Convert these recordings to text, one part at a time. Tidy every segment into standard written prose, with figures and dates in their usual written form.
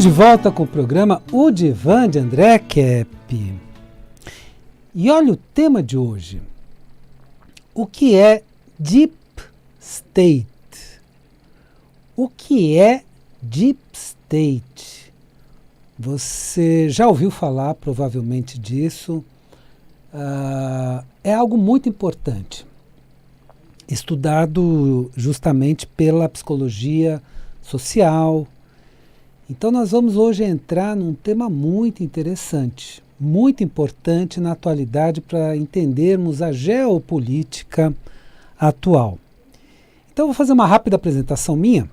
de volta com o programa O Divã de André Kepp. E olha o tema de hoje. O que é Deep State? O que é Deep State? Você já ouviu falar provavelmente disso. É algo muito importante, estudado justamente pela psicologia social. Então nós vamos hoje entrar num tema muito interessante, muito importante na atualidade para entendermos a geopolítica atual. Então eu vou fazer uma rápida apresentação minha.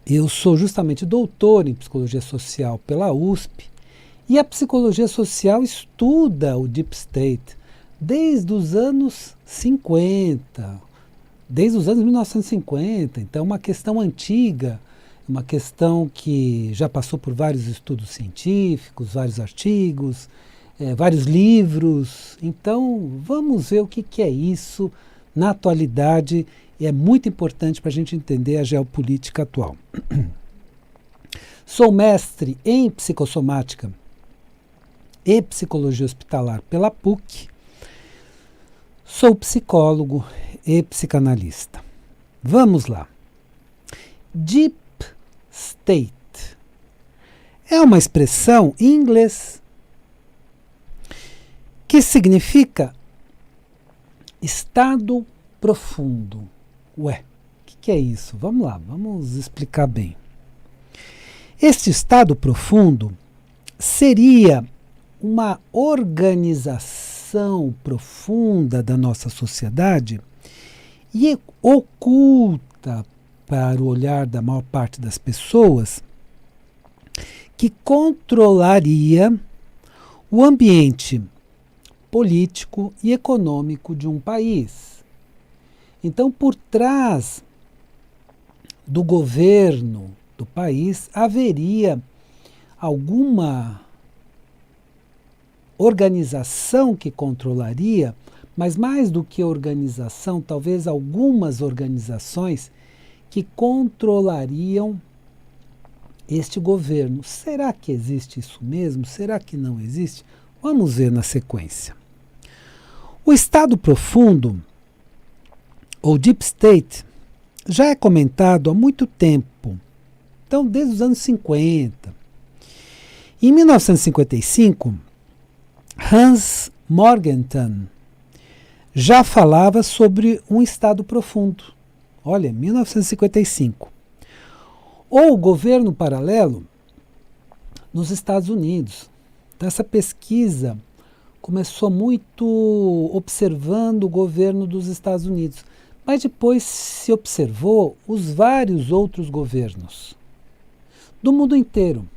Eu sou justamente doutor em psicologia social pela USP e a psicologia social estuda o Deep State desde os anos 50, desde os anos 1950, então é uma questão antiga, uma questão que já passou por vários estudos científicos, vários artigos, vários livros. Então, vamos ver o que é isso na atualidade. É muito importante para a gente entender a geopolítica atual. Sou mestre em psicossomática e psicologia hospitalar pela PUC. Sou psicólogo e psicanalista. Vamos lá. Deep State é uma expressão em inglês que significa estado profundo. Ué, o que é isso? Vamos lá, vamos explicar bem. Este estado profundo seria uma organização profunda da nossa sociedade e oculta para o olhar da maior parte das pessoas, que controlaria o ambiente político e econômico de um país. Então, por trás do governo do país, haveria alguma organização que controlaria, mas mais do que organização, talvez algumas organizações que controlariam este governo. Será que existe isso mesmo? Será que não existe? Vamos ver na sequência. O estado profundo, ou Deep State, já é comentado há muito tempo. Então, desde os anos 50. Em 1955, Hans Morgenthau já falava sobre um estado profundo. Olha, 1955. Ou o governo paralelo nos Estados Unidos. Então, essa pesquisa começou muito observando o governo dos Estados Unidos, mas depois se observou os vários outros governos do mundo inteiro.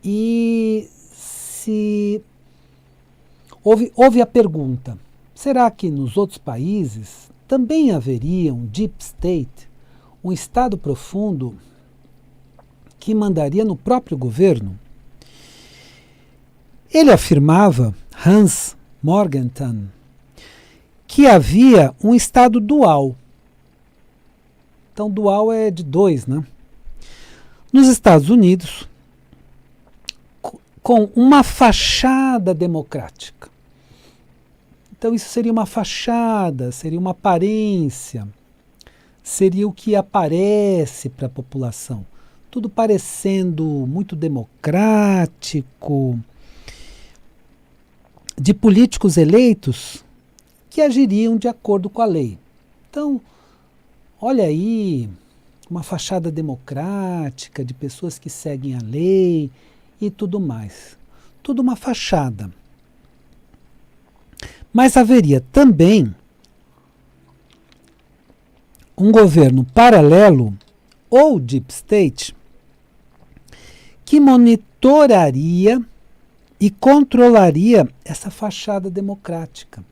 E houve a pergunta, será que nos outros países também haveria um Deep State, um estado profundo que mandaria no próprio governo? Ele afirmava, Hans Morgenthau, que havia um estado dual. Então, dual é de dois, né? Nos Estados Unidos, com uma fachada democrática. Então isso seria uma fachada, seria uma aparência, seria o que aparece para a população. Tudo parecendo muito democrático, de políticos eleitos que agiriam de acordo com a lei. Então, olha aí, uma fachada democrática, de pessoas que seguem a lei e tudo mais. Tudo uma fachada. Mas haveria também um governo paralelo, ou Deep State, que monitoraria e controlaria essa fachada democrática.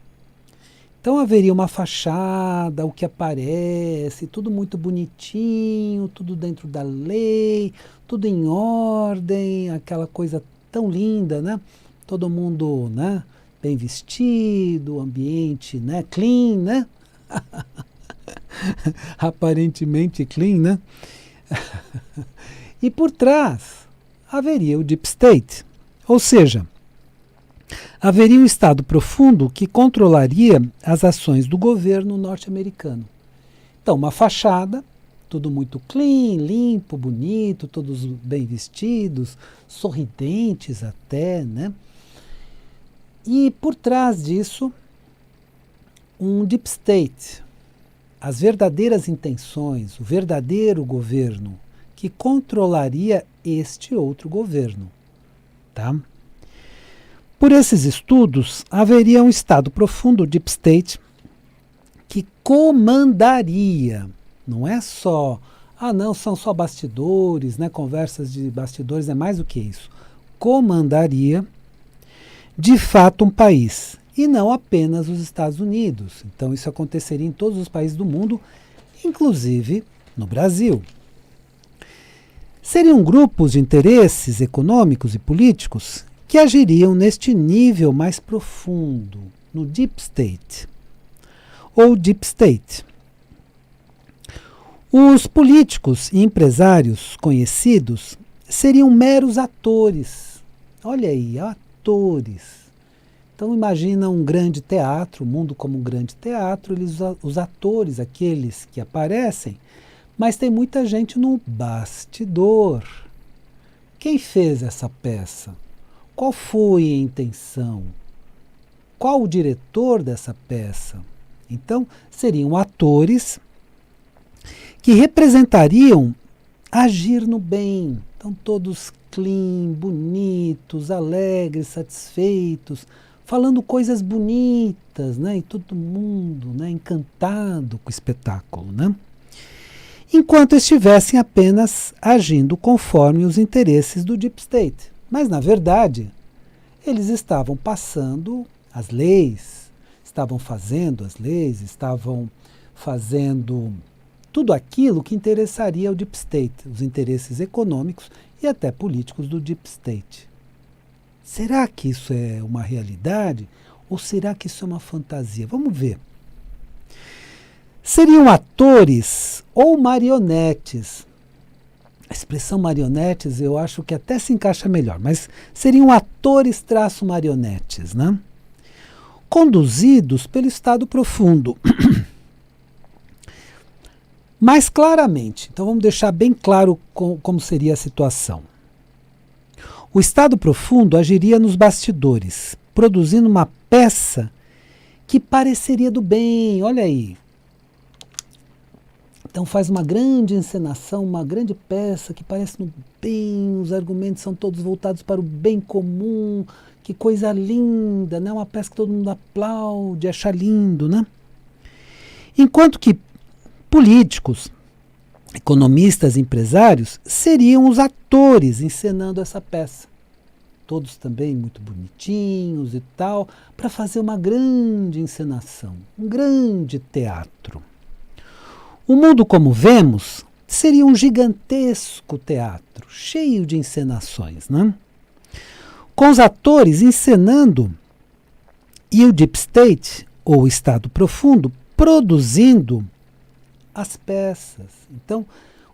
Então haveria uma fachada, o que aparece, tudo muito bonitinho, tudo dentro da lei, tudo em ordem, aquela coisa tão linda, né? Todo mundo, né, bem vestido, ambiente, né, clean, né? Aparentemente clean, né? E por trás haveria o Deep State, ou seja, haveria um Estado profundo que controlaria as ações do governo norte-americano. Então, uma fachada, tudo muito clean, limpo, bonito, todos bem vestidos, sorridentes até, né? E por trás disso, um Deep State, as verdadeiras intenções, o verdadeiro governo que controlaria este outro governo, tá? Por esses estudos, haveria um Estado profundo, Deep State, que comandaria, não é só, não, são só bastidores, né, conversas de bastidores, é mais do que isso, comandaria, de fato, um país, e não apenas os Estados Unidos. Então isso aconteceria em todos os países do mundo, inclusive no Brasil. Seriam grupos de interesses econômicos e políticos que agiriam neste nível mais profundo, no Deep State, ou Deep State. Os políticos e empresários conhecidos seriam meros atores. Olha aí, atores. Então imagina um grande teatro, o mundo como um grande teatro, os atores, aqueles que aparecem, mas tem muita gente no bastidor. Quem fez essa peça? Qual foi a intenção? Qual o diretor dessa peça? Então, seriam atores que representariam agir no bem. Então, todos clean, bonitos, alegres, satisfeitos, falando coisas bonitas, né? E todo mundo, né, encantado com o espetáculo, né? Enquanto estivessem apenas agindo conforme os interesses do Deep State. Mas, na verdade, eles estavam passando as leis, estavam fazendo as leis, estavam fazendo tudo aquilo que interessaria ao Deep State, os interesses econômicos e até políticos do Deep State. Será que isso é uma realidade ou será que isso é uma fantasia? Vamos ver. Seriam atores ou marionetes. A expressão marionetes eu acho que até se encaixa melhor, mas seriam atores-marionetes, né? Conduzidos pelo Estado profundo. Mais claramente, então vamos deixar bem claro como seria a situação. O Estado profundo agiria nos bastidores, produzindo uma peça que pareceria do bem, olha aí. Então faz uma grande encenação, uma grande peça que parece no bem, os argumentos são todos voltados para o bem comum, que coisa linda, né? Uma peça que todo mundo aplaude, acha lindo, né? Enquanto que políticos, economistas, empresários seriam os atores encenando essa peça. Todos também muito bonitinhos e tal, para fazer uma grande encenação, um grande teatro. O mundo como vemos seria um gigantesco teatro, cheio de encenações, né? Com os atores encenando e o Deep State, ou Estado Profundo, produzindo as peças. Então,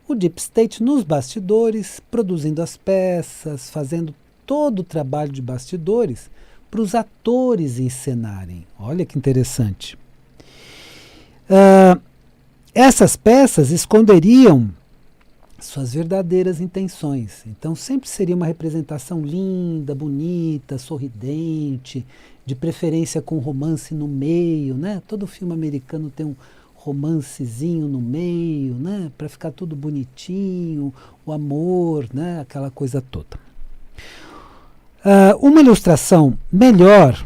o Deep State nos bastidores, produzindo as peças, fazendo todo o trabalho de bastidores para os atores encenarem. Olha que interessante. Essas peças esconderiam suas verdadeiras intenções. Então sempre seria uma representação linda, bonita, sorridente, de preferência com romance no meio, né? Todo filme americano tem um romancezinho no meio, né? Para ficar tudo bonitinho, o amor, né? Aquela coisa toda. Uma ilustração melhor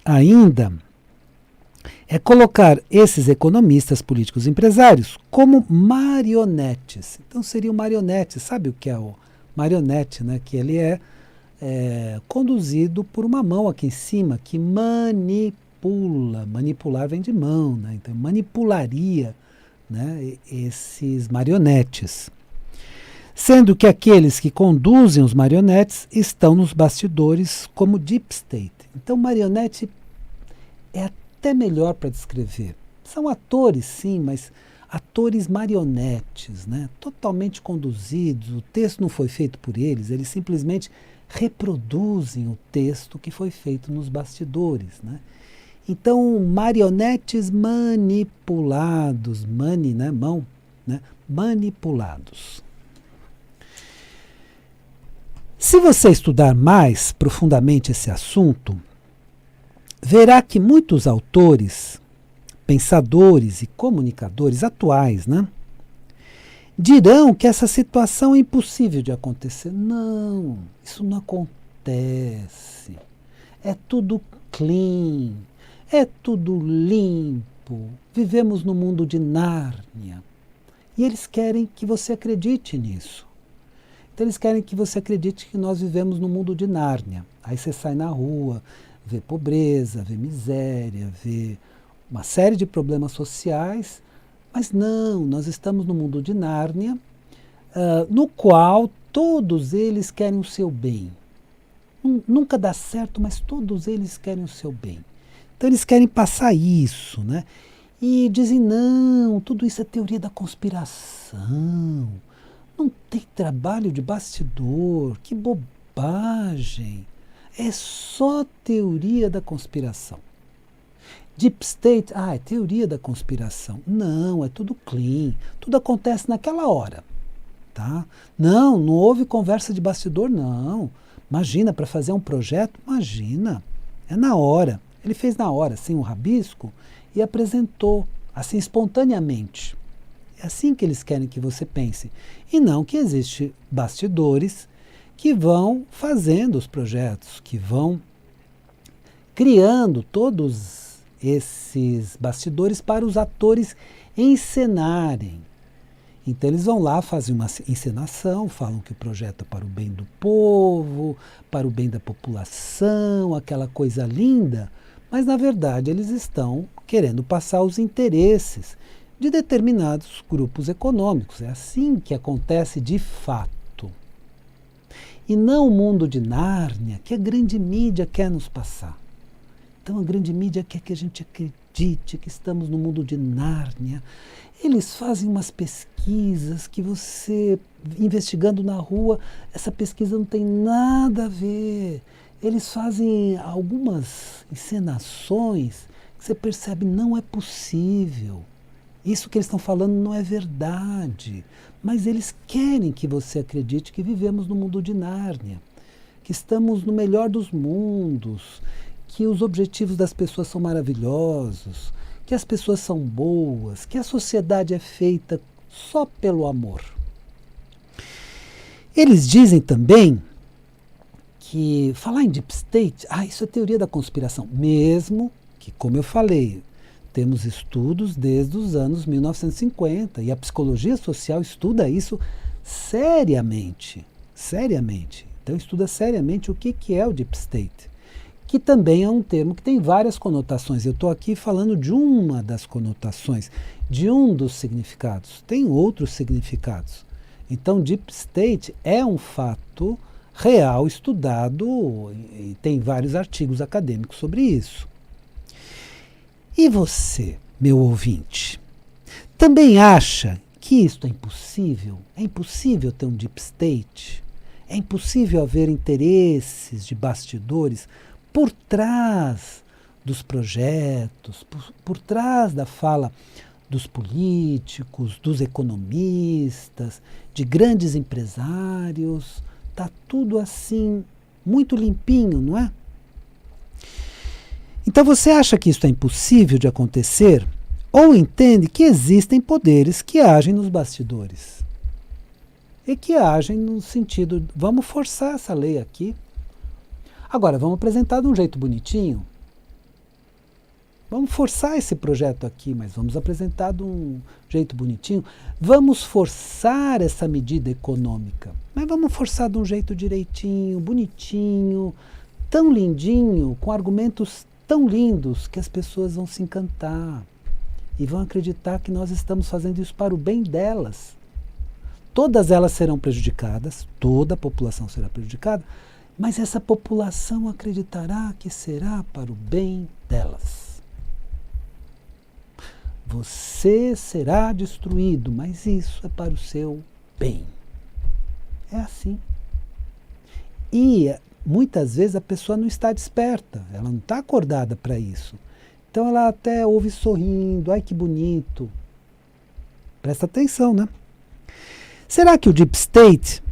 ainda é colocar esses economistas, políticos e empresários como marionetes. Então seriam marionetes, sabe o que é o marionete, né? Que ele é conduzido por uma mão aqui em cima que manipula. Manipular vem de mão, né? Então manipularia, né, esses marionetes. Sendo que aqueles que conduzem os marionetes estão nos bastidores como Deep State. Então marionete é até melhor para descrever. São atores, sim, mas atores marionetes, né? Totalmente conduzidos, o texto não foi feito por eles simplesmente reproduzem o texto que foi feito nos bastidores, né? Então, marionetes manipulados, né, mão, né, manipulados. Se você estudar mais profundamente esse assunto, verá que muitos autores, pensadores e comunicadores atuais, né, dirão que essa situação é impossível de acontecer. Não, isso não acontece. É tudo clean, é tudo limpo. Vivemos no mundo de Nárnia. E eles querem que você acredite nisso. Então eles querem que você acredite que nós vivemos no mundo de Nárnia. Aí você sai na rua, vê pobreza, vê miséria, vê uma série de problemas sociais. Mas não, nós estamos no mundo de Nárnia, no qual todos eles querem o seu bem. Nunca dá certo, mas todos eles querem o seu bem. Então eles querem passar isso, né? E dizem, não, tudo isso é teoria da conspiração. Não tem trabalho de bastidor, que bobagem. É só teoria da conspiração. Deep State, é teoria da conspiração. Não, é tudo clean. Tudo acontece naquela hora. Tá? Não houve conversa de bastidor, não. Imagina, para fazer um projeto, imagina. É na hora. Ele fez na hora, assim, um rabisco e apresentou, assim, espontaneamente. É assim que eles querem que você pense. E não que existem bastidores que vão fazendo os projetos, que vão criando todos esses bastidores para os atores encenarem. Então eles vão lá, fazem uma encenação, falam que o projeto é para o bem do povo, para o bem da população, aquela coisa linda, mas na verdade eles estão querendo passar os interesses de determinados grupos econômicos. É assim que acontece de fato. E não o mundo de Nárnia que a grande mídia quer nos passar. Então a grande mídia quer que a gente acredite que estamos no mundo de Nárnia. Eles fazem umas pesquisas que você, investigando na rua, essa pesquisa não tem nada a ver. Eles fazem algumas encenações que você percebe não é possível. Isso que eles estão falando não é verdade. Mas eles querem que você acredite que vivemos no mundo de Nárnia, que estamos no melhor dos mundos, que os objetivos das pessoas são maravilhosos, que as pessoas são boas, que a sociedade é feita só pelo amor. Eles dizem também que falar em Deep State, isso é teoria da conspiração, mesmo que, como eu falei, temos estudos desde os anos 1950 e a psicologia social estuda isso seriamente. Então estuda seriamente o que é o Deep State, que também é um termo que tem várias conotações. Eu estou aqui falando de uma das conotações, de um dos significados. Tem outros significados. Então, Deep State é um fato real, estudado, e tem vários artigos acadêmicos sobre isso. E você, meu ouvinte, também acha que isto é impossível? É impossível ter um Deep State? É impossível haver interesses de bastidores por trás dos projetos, por trás da fala dos políticos, dos economistas, de grandes empresários? Está tudo assim, muito limpinho, não é? Então você acha que isso é impossível de acontecer? Ou entende que existem poderes que agem nos bastidores? E que agem no sentido, vamos forçar essa lei aqui. Agora, vamos apresentar de um jeito bonitinho. Vamos forçar esse projeto aqui, mas vamos apresentar de um jeito bonitinho. Vamos forçar essa medida econômica, mas vamos forçar de um jeito direitinho, bonitinho, tão lindinho, com argumentos tão lindos que as pessoas vão se encantar e vão acreditar que nós estamos fazendo isso para o bem delas. Todas elas serão prejudicadas, toda a população será prejudicada, mas essa população acreditará que será para o bem delas. Você será destruído, mas isso é para o seu bem. É assim. E muitas vezes a pessoa não está desperta, ela não está acordada para isso. Então ela até ouve sorrindo, ai que bonito. Presta atenção, né? Será que o Deep State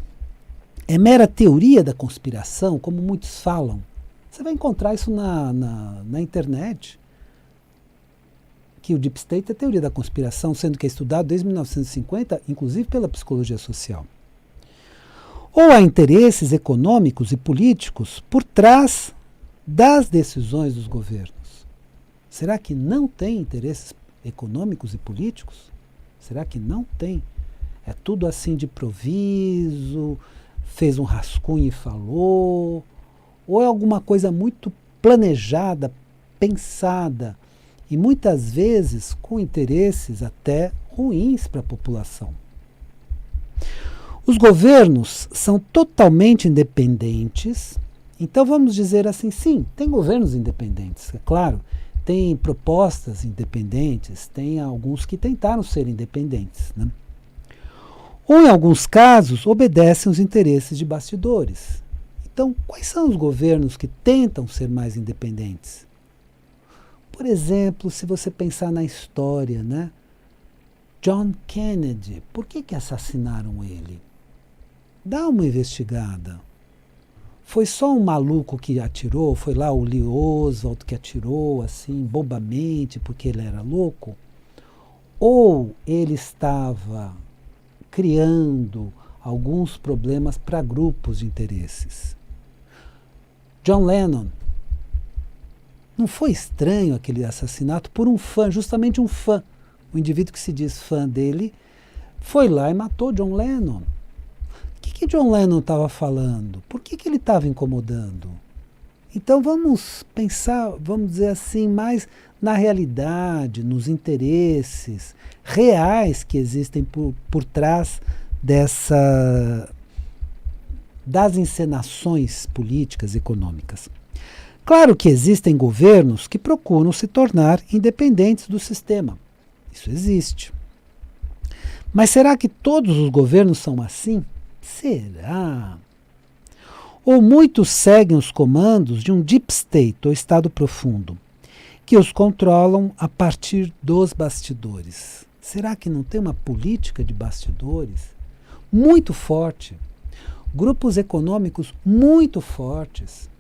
é mera teoria da conspiração, como muitos falam? Você vai encontrar isso na internet. Que o Deep State é teoria da conspiração, sendo que é estudado desde 1950, inclusive pela psicologia social. Ou há interesses econômicos e políticos por trás das decisões dos governos? Será que não tem interesses econômicos e políticos? Será que não tem? É tudo assim de improviso, fez um rascunho e falou? Ou é alguma coisa muito planejada, pensada, e muitas vezes com interesses até ruins para a população? Os governos são totalmente independentes, então vamos dizer assim, sim, tem governos independentes, é claro, tem propostas independentes, tem alguns que tentaram ser independentes, né? Ou em alguns casos obedecem os interesses de bastidores. Então, quais são os governos que tentam ser mais independentes? Por exemplo, se você pensar na história, né? John Kennedy, por que assassinaram ele? Dá uma investigada. Foi só um maluco que atirou? Foi lá o Lee Oswald que atirou assim, bobamente, porque ele era louco? Ou ele estava criando alguns problemas para grupos de interesses? John Lennon, não foi estranho aquele assassinato por um fã, justamente um fã, um indivíduo que se diz fã dele, foi lá e matou John Lennon. O que John Lennon estava falando? Por que ele estava incomodando? Então vamos pensar, vamos dizer assim, mais na realidade, nos interesses reais que existem por trás das encenações políticas e econômicas. Claro que existem governos que procuram se tornar independentes do sistema. Isso existe. Mas será que todos os governos são assim? Será? Ou muitos seguem os comandos de um deep state, ou estado profundo, que os controlam a partir dos bastidores. Será que não tem uma política de bastidores muito forte? Grupos econômicos muito fortes.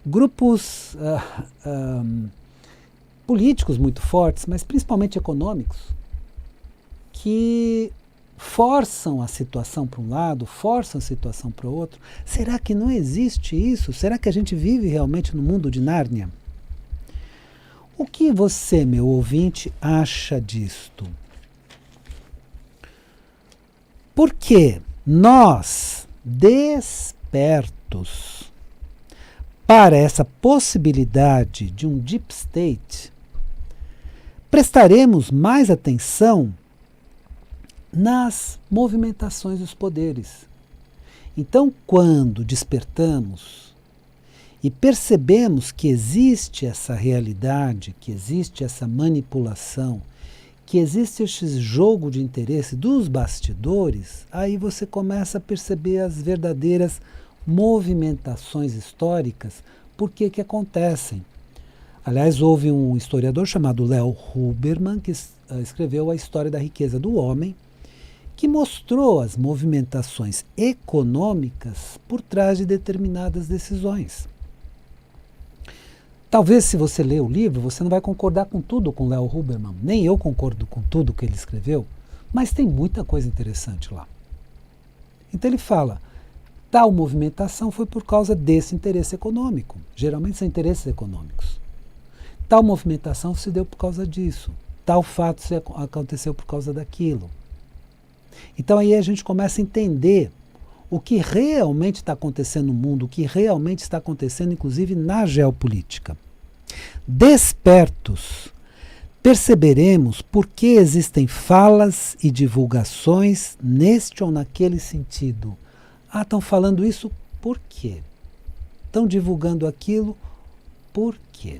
Grupos políticos muito fortes, mas principalmente econômicos, que forçam a situação para um lado, forçam a situação para o outro. Será que não existe isso? Será que a gente vive realmente no mundo de Nárnia? O que você, meu ouvinte, acha disto? Porque nós, despertos para essa possibilidade de um deep state, prestaremos mais atenção nas movimentações dos poderes. Então, quando despertamos e percebemos que existe essa realidade, que existe essa manipulação, que existe esse jogo de interesse dos bastidores, aí você começa a perceber as verdadeiras movimentações históricas, por que acontecem. Aliás, houve um historiador chamado Leo Huberman que escreveu A História da Riqueza do Homem, que mostrou as movimentações econômicas por trás de determinadas decisões. Talvez, se você ler o livro, você não vai concordar com tudo com Leo Huberman, nem eu concordo com tudo que ele escreveu, mas tem muita coisa interessante lá. Então ele fala, tal movimentação foi por causa desse interesse econômico, geralmente são interesses econômicos. Tal movimentação se deu por causa disso, tal fato aconteceu por causa daquilo. Então aí a gente começa a entender o que realmente está acontecendo no mundo, o que realmente está acontecendo, inclusive, na geopolítica. Despertos, perceberemos por que existem falas e divulgações neste ou naquele sentido. Ah, estão falando isso por quê? Estão divulgando aquilo por quê?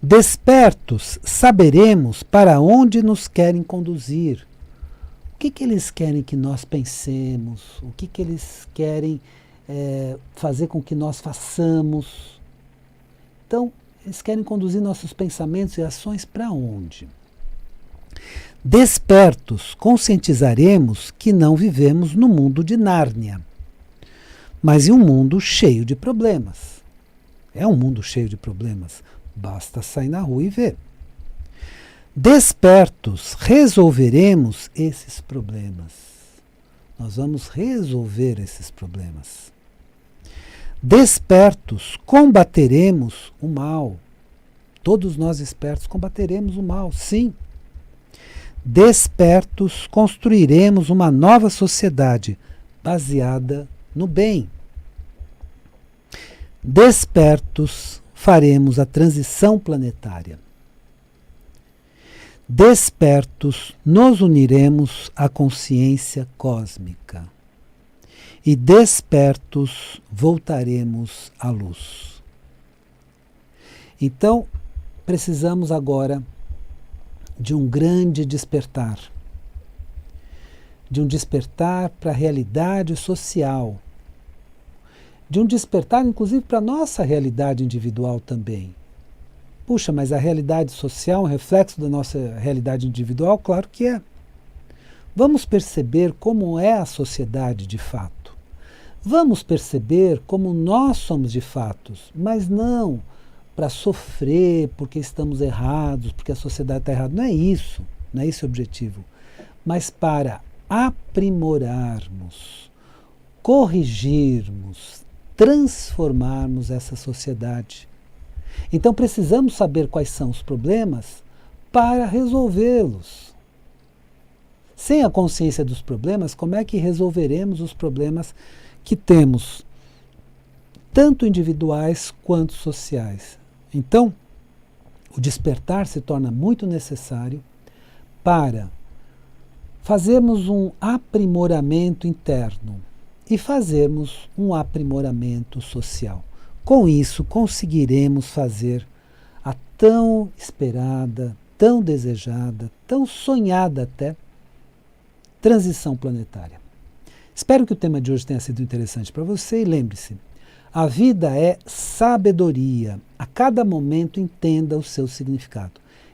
Despertos, saberemos para onde nos querem conduzir. O que eles querem que nós pensemos? O que eles querem fazer com que nós façamos? Então, eles querem conduzir nossos pensamentos e ações para onde? Despertos, conscientizaremos que não vivemos no mundo de Nárnia, mas em um mundo cheio de problemas. É um mundo cheio de problemas. Basta sair na rua e ver. Despertos, resolveremos esses problemas. Nós vamos resolver esses problemas. Despertos, combateremos o mal. Todos nós espertos combateremos o mal, sim. Despertos, construiremos uma nova sociedade baseada no bem. Despertos, faremos a transição planetária. Despertos, nos uniremos à consciência cósmica. E despertos, voltaremos à luz. Então, precisamos agora de um grande despertar. De um despertar para a realidade social. De um despertar, inclusive, para a nossa realidade individual também. Puxa, mas a realidade social é um reflexo da nossa realidade individual? Claro que é. Vamos perceber como é a sociedade de fato. Vamos perceber como nós somos de fato, mas não para sofrer porque estamos errados, porque a sociedade está errada. Não é isso, não é esse o objetivo. Mas para aprimorarmos, corrigirmos, transformarmos essa sociedade. Então precisamos saber quais são os problemas para resolvê-los. Sem a consciência dos problemas, como é que resolveremos os problemas que temos, tanto individuais quanto sociais? Então, o despertar se torna muito necessário para fazermos um aprimoramento interno e fazermos um aprimoramento social. Com isso, conseguiremos fazer a tão esperada, tão desejada, tão sonhada até, transição planetária. Espero que o tema de hoje tenha sido interessante para você e lembre-se, a vida é sabedoria. A cada momento entenda o seu significado.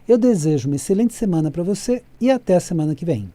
Eu desejo uma excelente semana para você e até a semana que vem.